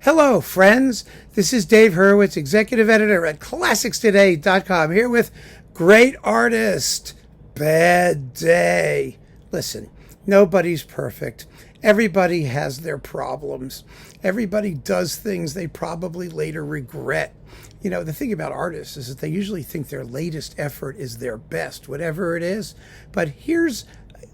Hello, friends. This is Dave Hurwitz, executive editor at ClassicsToday.com, here with great artist, Bad Day. Listen, nobody's perfect. Everybody has their problems. Everybody does things they probably later regret. You know, the thing about artists is that they usually think their latest effort is their best, whatever it is. But here's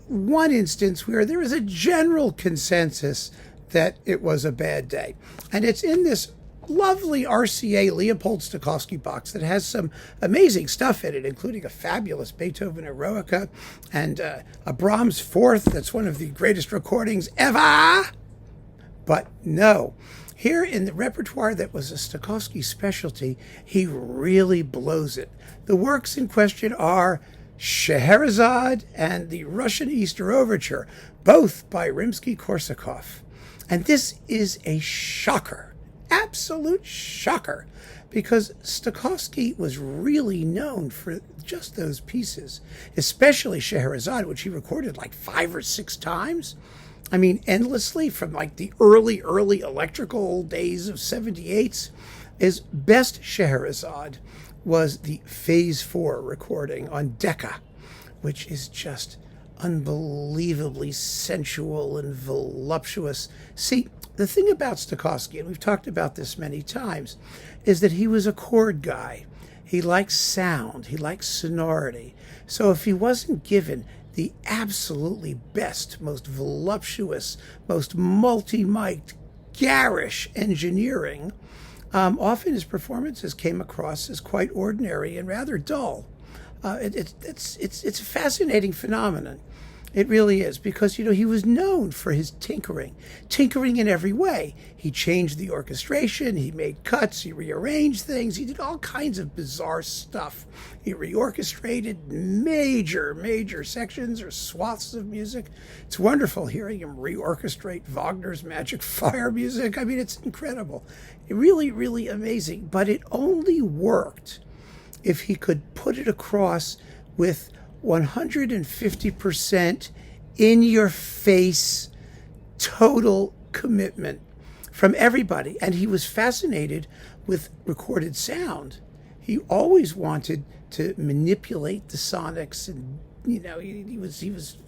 one instance where there is a general consensus that it was a bad day. And it's in this lovely RCA Leopold Stokowski box that has some amazing stuff in it, including a fabulous Beethoven Eroica and a Brahms Fourth that's one of the greatest recordings ever. But no, here in the repertoire that was a Stokowski specialty, he really blows it. The works in question are Scheherazade and the Russian Easter Overture, both by Rimsky-Korsakov. And this is a shocker, absolute shocker, because Stokowski was really known for just those pieces, especially Scheherazade, which he recorded like 5 or 6 times. I mean, endlessly, from like the early electrical days of 78s. His best Scheherazade was the Phase 4 recording on Decca, which is just unbelievably sensual and voluptuous. See, the thing about Stokowski, and we've talked about this many times, is that he was a chord guy. He likes sound. He likes sonority. So if he wasn't given the absolutely best, most voluptuous, most multi-mic'd, garish engineering, often his performances came across as quite ordinary and rather dull. It's a fascinating phenomenon. It really is, because, he was known for his tinkering in every way. He changed the orchestration, he made cuts, he rearranged things, he did all kinds of bizarre stuff. He reorchestrated major sections or swaths of music. It's wonderful hearing him reorchestrate Wagner's Magic Fire music. I mean, it's incredible. Really amazing. But it only worked if he could put it across with 150% in your face, total commitment from everybody. And he was fascinated with recorded sound. He always wanted to manipulate the sonics, and he was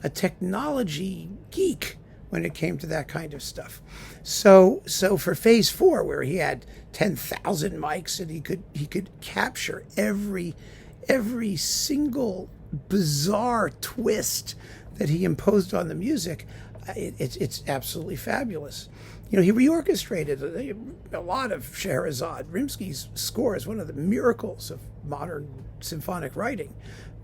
a technology geek when it came to that kind of stuff. So for Phase 4, where he had 10,000 mics and he could capture every single bizarre twist that he imposed on the music, it's absolutely fabulous. He reorchestrated a lot of Scheherazade. Rimsky's score is one of the miracles of modern symphonic writing.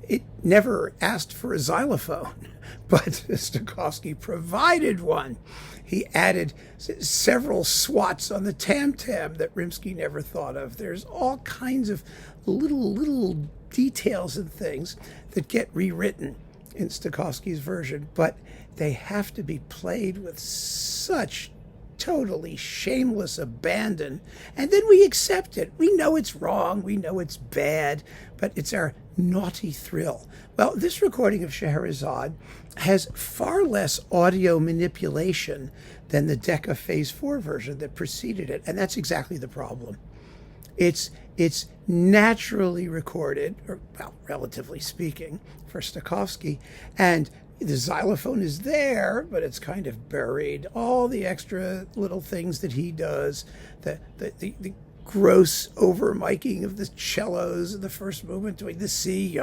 It never asked for a xylophone, but Stokowski provided one. He added several swats on the tam-tam that Rimsky never thought of. There's all kinds of little details and things that get rewritten in Stokowski's version, but they have to be played with such totally shameless abandon, and then we accept it. We know it's wrong, we know it's bad, but it's our naughty thrill. Well, this recording of Scheherazade has far less audio manipulation than the Decca Phase 4 version that preceded it, and that's exactly the problem. It's naturally recorded, or, well, relatively speaking, for Stokowski, and the xylophone is there, but it's kind of buried. All the extra little things that he does, the gross over-miking of the cellos in the first movement, doing the C,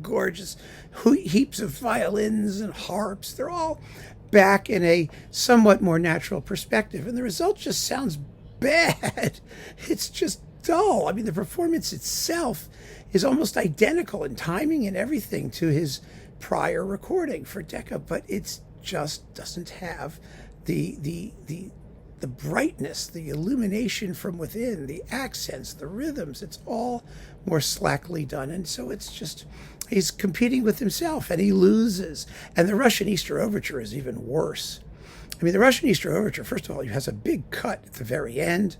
gorgeous heaps of violins and harps. They're all back in a somewhat more natural perspective, and the result just sounds bad. It's just dull. I mean, the performance itself is almost identical in timing and everything to his prior recording for Decca, but it just doesn't have the brightness, the illumination from within, the accents, the rhythms. It's all more slackly done, and so it's just, he's competing with himself, and he loses. And the Russian Easter Overture is even worse. I mean, the Russian Easter Overture, first of all, has a big cut at the very end,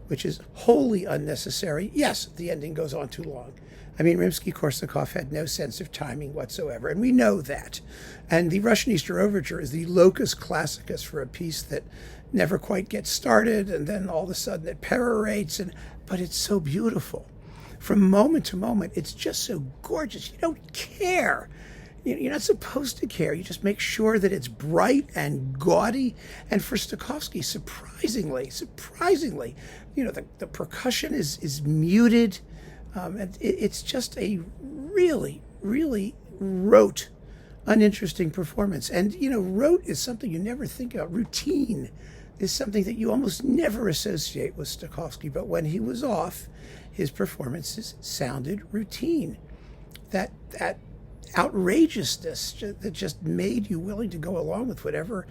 which is wholly unnecessary. Yes, the ending goes on too long. I mean, Rimsky-Korsakov had no sense of timing whatsoever, and we know that. And the Russian Easter Overture is the locus classicus for a piece that never quite gets started, and then all of a sudden it perorates, but it's so beautiful. From moment to moment, it's just so gorgeous. You don't care. You're not supposed to care. You just make sure that it's bright and gaudy. And for Stokowski, surprisingly, the percussion is muted. And it's just a really, really rote, uninteresting performance. And, rote is something you never think of. Routine is something that you almost never associate with Stokowski. But when he was off, his performances sounded routine. That outrageousness that just made you willing to go along with whatever,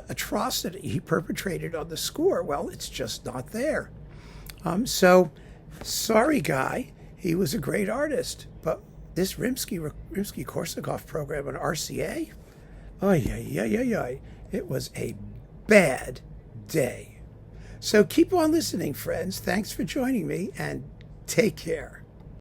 atrocity he perpetrated on the score. Well, it's just not there. So, sorry, guy. He was a great artist, but this Rimsky-Korsakov program on RCA, it was a bad day. So keep on listening, friends. Thanks for joining me, and take care.